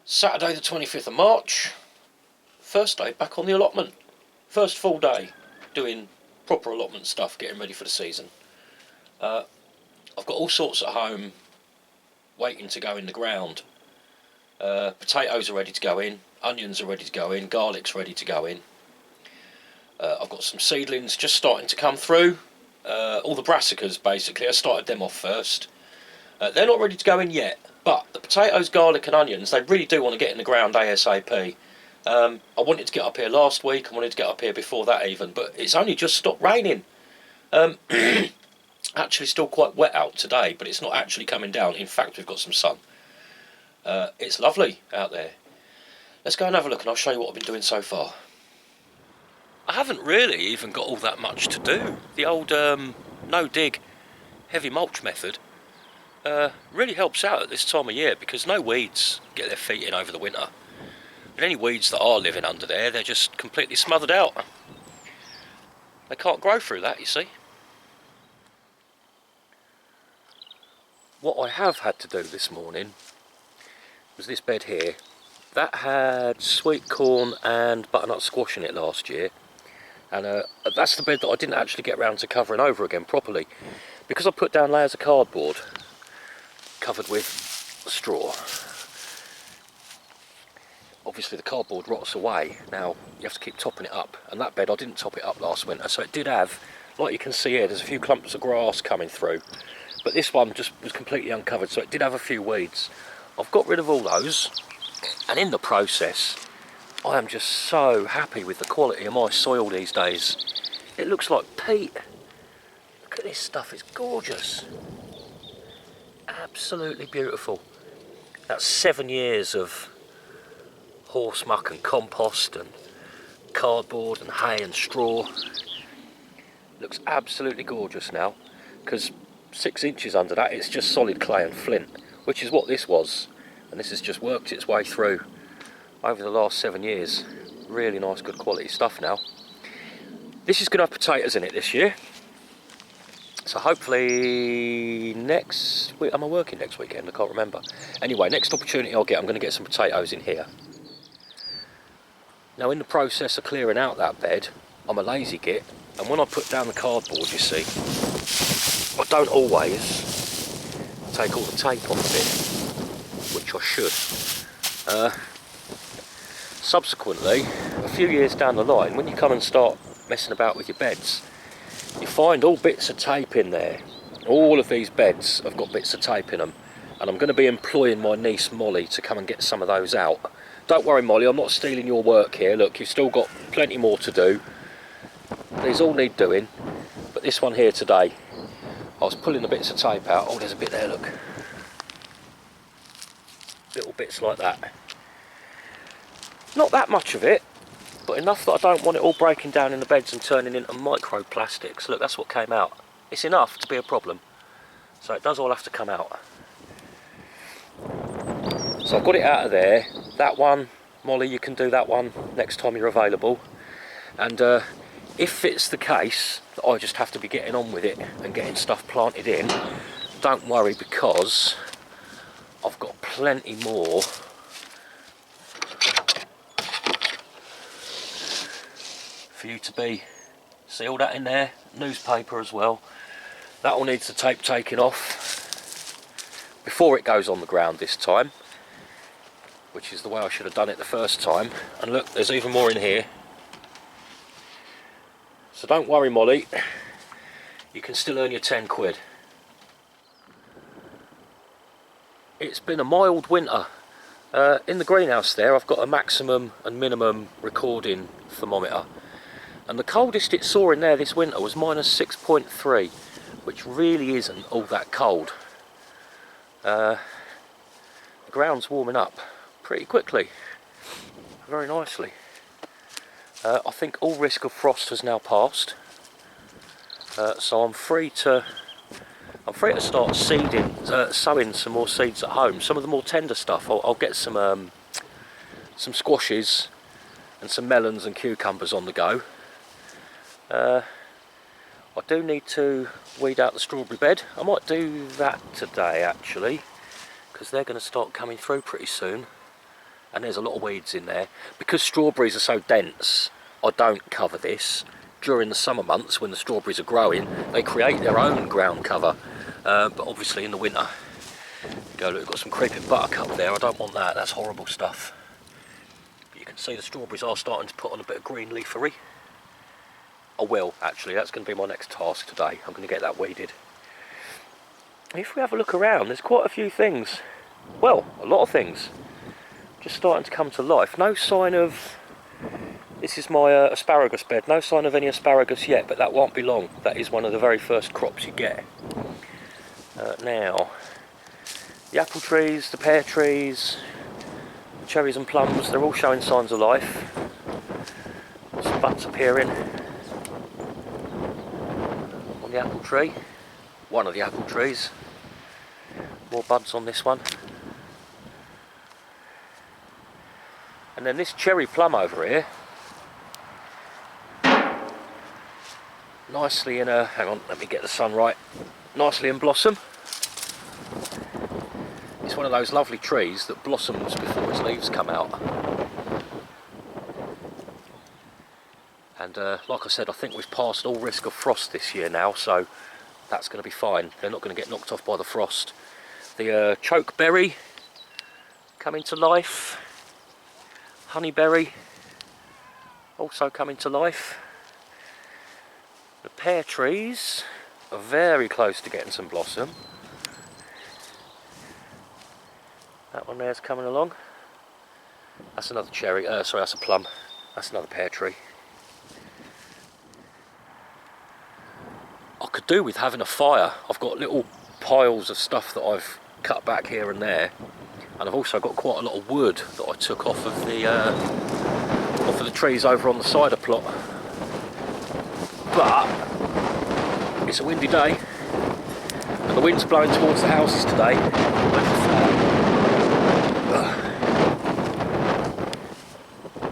Saturday the 25th of March, first day back on the allotment. First full day doing proper allotment stuff, getting ready for the season. I've got all sorts at home waiting to go in the ground. Potatoes are ready to go in, onions are ready to go in, garlic's ready to go in. I've got some seedlings just starting to come through. All the brassicas basically, I started them off first. They're not ready to go in yet, but the potatoes, garlic and onions, they really do want to get in the ground ASAP. I wanted to get up here last week, I wanted to get up here before that even, but it's only just stopped raining. Actually still quite wet out today, but it's not actually coming down. In fact, we've got some sun. It's lovely out there. Let's go and have a look and I'll show you what I've been doing so far. I haven't really even got all that much to do. The old no-dig heavy mulch method really helps out at this time of year because no weeds get their feet in over the winter. And any weeds that are living under there, they're just completely smothered out. They can't grow through that, you see. What I have had to do this morning was this bed here. That had sweet corn and butternut squash in it last year. And that's the bed that I didn't actually get round to covering over again properly. Because I put down layers of cardboard covered with straw. Obviously the cardboard rots away. Now you have to keep topping it up. And that bed, I didn't top it up last winter. So it did have, like you can see here, there's a few clumps of grass coming through. But this one just was completely uncovered, so it did have a few weeds. I've got rid of all those. And in the process, I am just so happy with the quality of my soil these days. It looks like peat. Look at this stuff, it's gorgeous. Absolutely beautiful. That's 7 years of horse muck and compost and cardboard and hay and straw. Looks absolutely gorgeous now, because 6 inches under that it's just solid clay and flint, which is what this was. And this has just worked its way through over the last 7 years. Really nice, good quality stuff now. This is going to have potatoes in it this year. So hopefully next week, am I working next weekend? I can't remember. Anyway, next opportunity I'll get, I'm going to get some potatoes in here. Now in the process of clearing out that bed, I'm a lazy git. And when I put down the cardboard, you see, I don't always take all the tape off of it, which I should. Subsequently, a few years down the line, when you come and start messing about with your beds, you find all bits of tape in there. All of these beds have got bits of tape in them, and I'm going to be employing my niece Molly to come and get some of those out. Don't worry Molly, I'm not stealing your work here. Look, you've still got plenty more to do. These all need doing, but this one here today, I was pulling the bits of tape out. Oh, there's a bit there, look. Little bits like that. Not that much of it, but enough that I don't want it all breaking down in the beds and turning into microplastics. Look, that's what came out. It's enough to be a problem, so it does all have to come out. So I've got it out of there. That one, Molly, you can do that one next time you're available. And if it's the case that I just have to be getting on with it and getting stuff planted in, don't worry, because I've got plenty more for you to be. See all that in there? Newspaper as well. That all needs the tape taken off before it goes on the ground this time, which is the way I should have done it the first time. And look, there's even more in here. So don't worry Molly, you can still earn your 10 quid. It's been a mild winter. In the greenhouse there I've got a maximum and minimum recording thermometer, and the coldest it saw in there this winter was -6.3, which really isn't all that cold. The ground's warming up pretty quickly, very nicely. I think all risk of frost has now passed, so I'm free to start seeding, sowing some more seeds at home. Some of the more tender stuff, I'll get some squashes and some melons and cucumbers on the go. I do need to weed out the strawberry bed. I might do that today actually, because they're going to start coming through pretty soon. and there's a lot of weeds in there. Because strawberries are so dense, I don't cover this. During the summer months when the strawberries are growing, they create their own ground cover, but obviously in the winter, go look, we've got some creeping buttercup there. I don't want that, that's horrible stuff. But you can see the strawberries are starting to put on a bit of green leafery. I will, actually, that's going to be my next task today. I'm going to get that weeded. If we have a look around, there's quite a few things, well, a lot of things, just starting to come to life. No sign of, this is my asparagus bed, no sign of any asparagus yet, but that won't be long. That is one of the very first crops you get. Now, the apple trees, the pear trees, the cherries and plums, they're all showing signs of life. Some buds appearing on the apple tree, one of the apple trees. More buds on this one. And then this cherry plum over here, nicely in a, hang on, let me get the sun right, nicely in blossom. It's one of those lovely trees that blossoms before its leaves come out. And like I said, I think we've passed all risk of frost this year now, so that's going to be fine. They're not going to get knocked off by the frost. The chokeberry coming to life. Honeyberry also coming to life. The pear trees are very close to getting some blossom. That one there's coming along. That's another cherry, sorry, that's a plum. That's another pear tree. I could do with having a fire. I've got little piles of stuff that I've cut back here and there, and I've also got quite a lot of wood that I took off of the trees over on the cider plot. But it's a windy day, and the wind's blowing towards the houses today.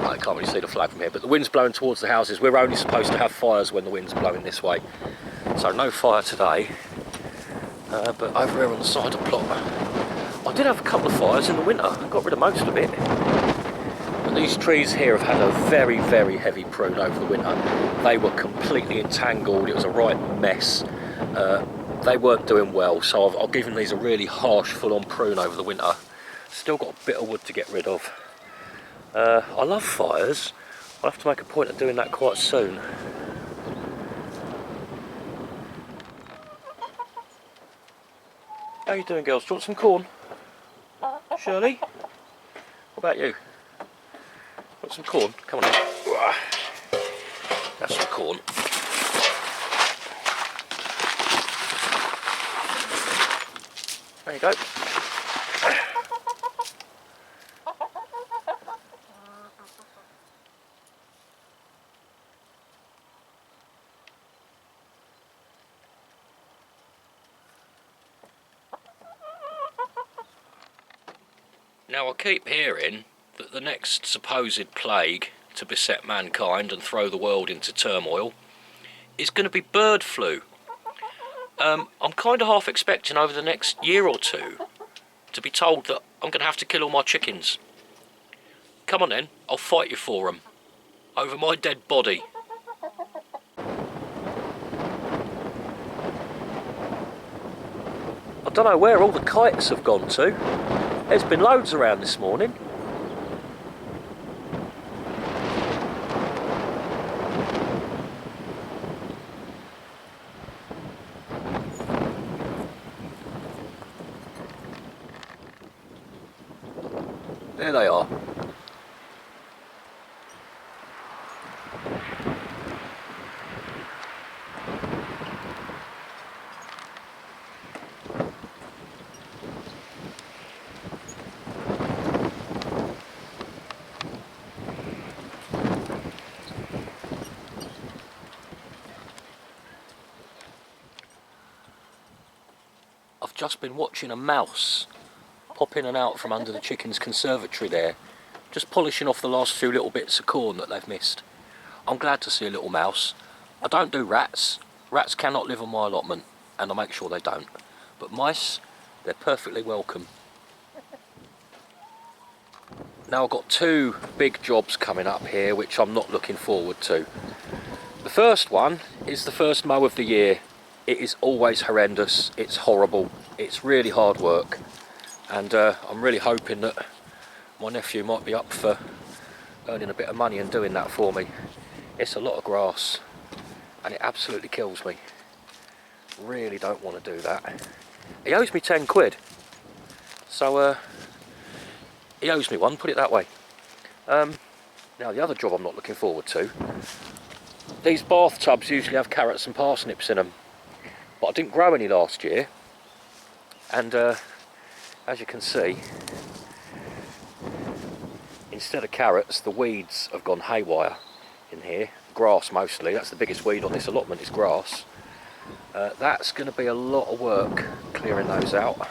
I can't really see the flag from here, but the wind's blowing towards the houses. We're only supposed to have fires when the wind's blowing this way, so no fire today. But over here on the cider plot, I did have a couple of fires in the winter. I got rid of most of it. And these trees here have had a very, very heavy prune over the winter. They were completely entangled. It was a right mess. They weren't doing well, so I've given these a really harsh, full-on prune over the winter. Still got a bit of wood to get rid of. I love fires. I'll have to make a point of doing that quite soon. How you doing, girls? Do you want some corn? Shirley? What about you? Want some corn? Come on in. That's some corn. There you go. Now I keep hearing that the next supposed plague to beset mankind and throw the world into turmoil is going to be bird flu. I'm kind of half expecting over the next year or two to be told that I'm going to have to kill all my chickens. Come on then, I'll fight you for them. Over my dead body. I don't know where all the kites have gone to. There's been loads around this morning. There they are. I've just been watching a mouse pop in and out from under the chicken's conservatory there, just polishing off the last few little bits of corn that they've missed. I'm glad to see a little mouse. I don't do rats. Rats cannot live on my allotment, and I make sure they don't. But mice, they're perfectly welcome. Now I've got two big jobs coming up here which I'm not looking forward to. The first one is the first mow of the year. It is always horrendous, it's horrible, it's really hard work, and I'm really hoping that my nephew might be up for earning a bit of money and doing that for me. It's a lot of grass and it absolutely kills me. Really don't want to do that. He owes me 10 quid, so he owes me one, put it that way. Now the other job I'm not looking forward to, these bathtubs usually have carrots and parsnips in them, but I didn't grow any last year, and as you can see, instead of carrots the weeds have gone haywire in here. Grass mostly, that's the biggest weed on this allotment, is grass. That's going to be a lot of work clearing those out,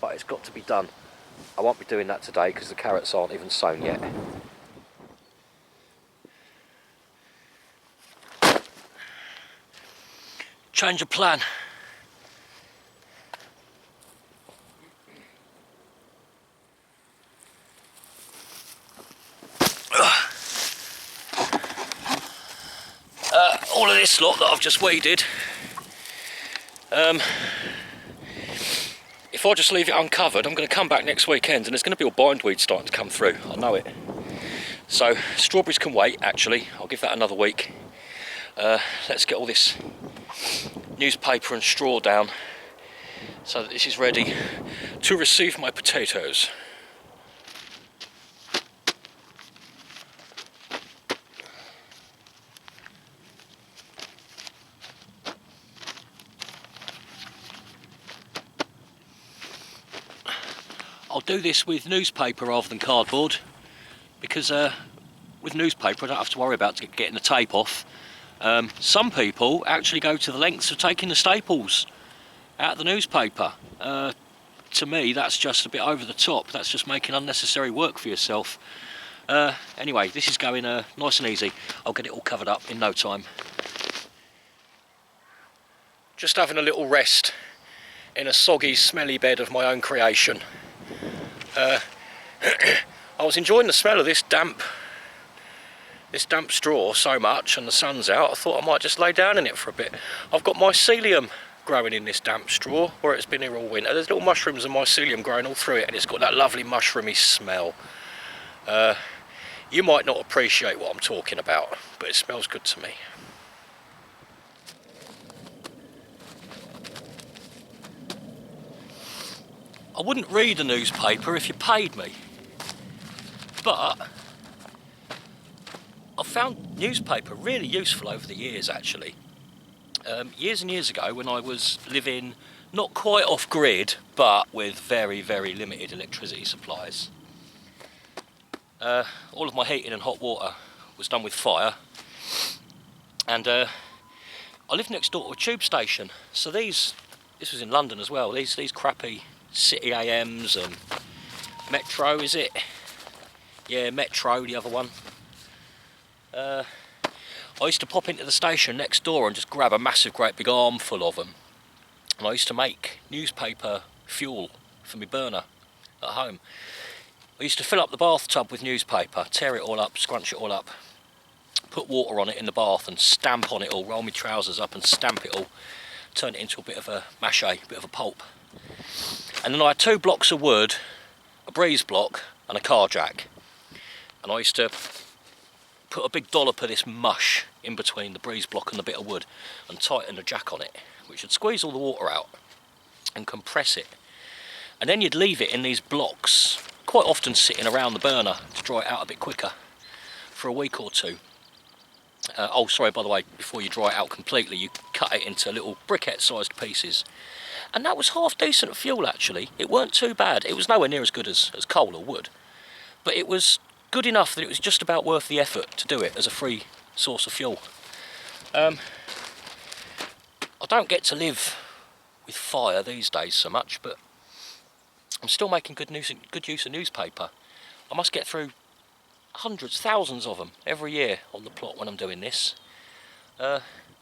but it's got to be done. I won't be doing that today because the carrots aren't even sown yet. Change of plan. All of this lot that I've just weeded, if I just leave it uncovered, I'm going to come back next weekend and there's going to be all bindweed starting to come through. I know it. So strawberries can wait, actually. I'll give that another week. Let's get all this newspaper and straw down so that this is ready to receive my potatoes. I'll do this with newspaper rather than cardboard because with newspaper I don't have to worry about getting the tape off. Some people actually go to the lengths of taking the staples out of the newspaper. To me that's just a bit over the top. That's just making unnecessary work for yourself. Anyway, this is going nice and easy. I'll get it all covered up in no time. Just having a little rest in a soggy, smelly bed of my own creation. I was enjoying the smell of this damp straw so much, and the sun's out, I thought I might just lay down in it for a bit. I've got mycelium growing in this damp straw where it's been here all winter. There's little mushrooms and mycelium growing all through it, and it's got that lovely mushroomy smell. You might not appreciate what I'm talking about, but it smells good to me. I wouldn't read a newspaper if you paid me, but I've found newspaper really useful over the years, actually. Years and years ago, when I was living not quite off grid, but with very, very limited electricity supplies, all of my heating and hot water was done with fire, and I lived next door to a tube station. So this was in London as well. These crappy City AMs and Metro, is it? Yeah, Metro, the other one. I used to pop into the station next door and just grab a massive great big armful of them, and I used to make newspaper fuel for my burner at home. I used to fill up the bathtub with newspaper, tear it all up, scrunch it all up, put water on it in the bath and stamp on it all, roll my trousers up and stamp it all, turn it into a bit of a mache, a bit of a pulp. And then I had 2 blocks of wood, a breeze block and a car jack, and I used to put a big dollop of this mush in between the breeze block and the bit of wood and tighten the jack on it, which would squeeze all the water out and compress it. And then you'd leave it in these blocks, quite often sitting around the burner to dry it out a bit quicker, for a week or two. Oh, sorry, by the way, before you dry it out completely, you cut it into little briquette-sized pieces. And that was half decent fuel, actually. It weren't too bad. It was nowhere near as good as coal or wood, but it was good enough that it was just about worth the effort to do it as a free source of fuel. I don't get to live with fire these days so much, but I'm still making good use of newspaper. I must get through hundreds, thousands of them every year on the plot when I'm doing this.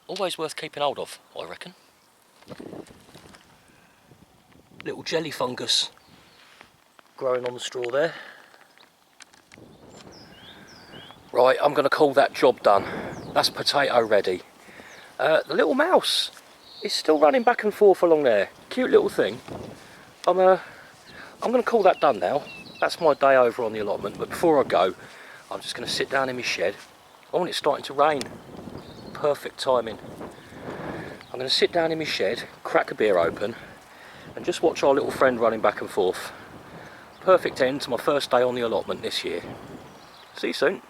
Always worth keeping hold of, I reckon. Little jelly fungus growing on the straw there. Right, I'm going to call that job done. That's potato ready. The little mouse is still running back and forth along there. Cute little thing. I'm going to call that done now. That's my day over on the allotment. But before I go, I'm just going to sit down in my shed. Oh, and it's starting to rain. Perfect timing. I'm going to sit down in my shed, crack a beer open, and just watch our little friend running back and forth. Perfect end to my first day on the allotment this year. See you soon.